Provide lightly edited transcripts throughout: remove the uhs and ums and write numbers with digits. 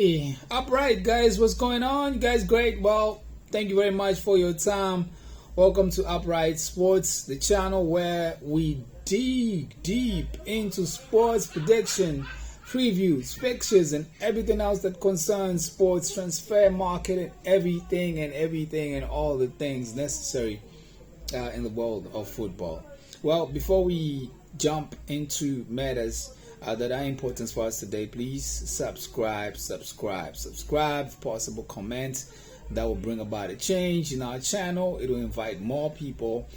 Hey, upright guys, what's going on? You guys great? Well, thank you very much for your time. Welcome to Upright Sports, the channel where we dig deep into sports prediction, previews, fixtures, and everything else that concerns sports transfer market and everything and all the things necessary in the world of football. Well, before we jump into matters that are important for us today, please subscribe, if possible, comment. That will bring about a change in our channel. It will invite more people,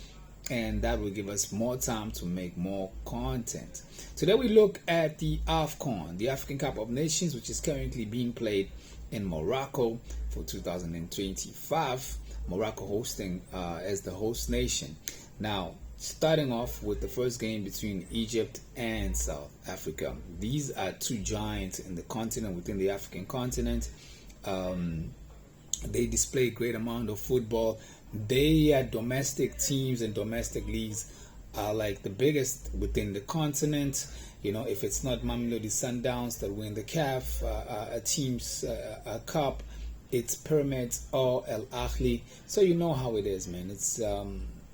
and that will give us more time to make more content. Today we look at the AFCON, the African Cup of Nations, which is currently being played in Morocco for 2025. Morocco hosting as the host nation. Now, starting off with the first game between Egypt and South Africa. These are two giants in the continent, within the African continent. They display a great amount of football. Their domestic teams and domestic leagues are like the biggest within the continent. You know, if it's not Mamelodi Sundowns that win the CAF teams cup, it's Pyramids or El Ahly. So you know how it is, man.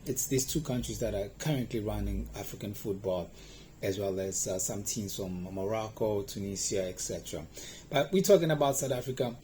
It's these two countries that are currently running African football, as well as some teams from Morocco, Tunisia, etc. But we're talking about South Africa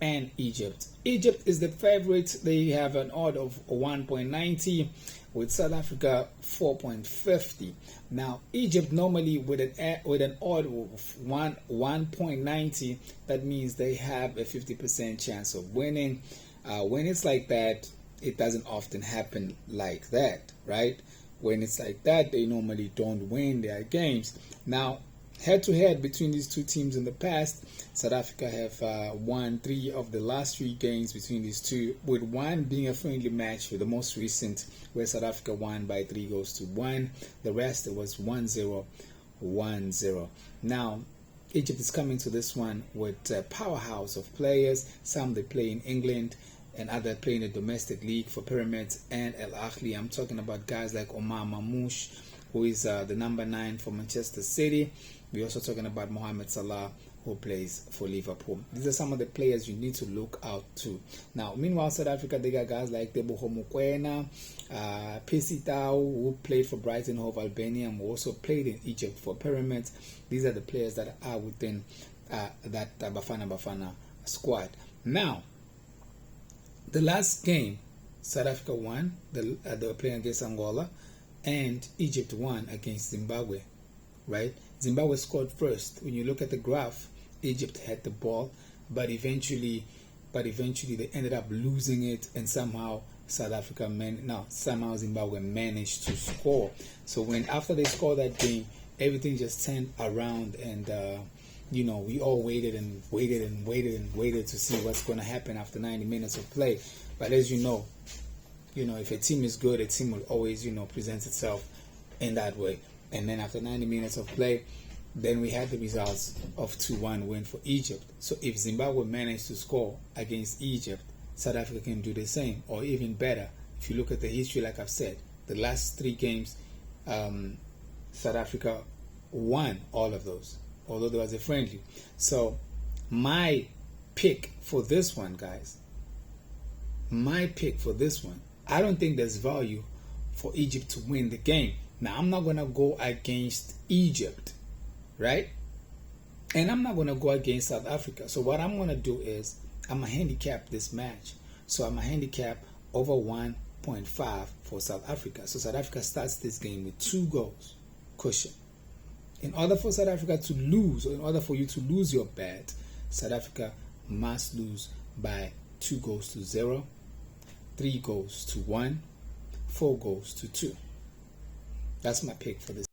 and Egypt. Egypt is the favorite. They have an odd of 1.90, with South Africa 4.50. Now, Egypt normally with an odd of 1.90, that means they have a 50% chance of winning. When it's like that, it doesn't often happen like that, right? When it's like that, they normally don't win their games. Now, head-to-head between these two teams in the past, South Africa have won 3 of the last 3 games between these two, with one being a friendly match for the most recent, where South Africa won by 3-1. The rest, it was 1-0, 1-0. Now, Egypt is coming to this one with a powerhouse of players. Some they play in England, and other play in the domestic league for Pyramids and El Ahly. I'm talking about guys like Omar Mamouche, who is the number 9 for Manchester City. We're also talking about Mohamed Salah, who plays for Liverpool. These are some of the players you need to look out to. Now, meanwhile, South Africa, they got guys like Teboho Mokoena, Pesitao, who played for Brighton Hove Albania, and who also played in Egypt for Pyramids. These are the players that are within that Bafana squad. Now, the last game, South Africa won. They were playing against Angola, and Egypt won against Zimbabwe, right? Zimbabwe scored first. When you look at the graph, Egypt had the ball, but eventually they ended up losing it, and somehow Zimbabwe managed to score. So after they scored that game, everything just turned around, and we all waited to see what's going to happen after 90 minutes of play. But as you know, if a team is good, a team will always, present itself in that way. And then after 90 minutes of play, then we had the results of 2-1 win for Egypt. So if Zimbabwe managed to score against Egypt, South Africa can do the same, or even better. If you look at the history, like I've said, the last 3 games, South Africa won all of those, although there was a friendly. So my pick for this one, guys, I don't think there's value for Egypt to win the game. Now, I'm not going to go against Egypt, right? And I'm not going to go against South Africa. So what I'm going to do is I'm going to handicap this match. So I'm going to handicap over 1.5 for South Africa. So South Africa starts this game with 2 goals cushion. In order for South Africa to lose, or in order for you to lose your bet, South Africa must lose by 2-0, 3-1, 4-2. That's my pick for this.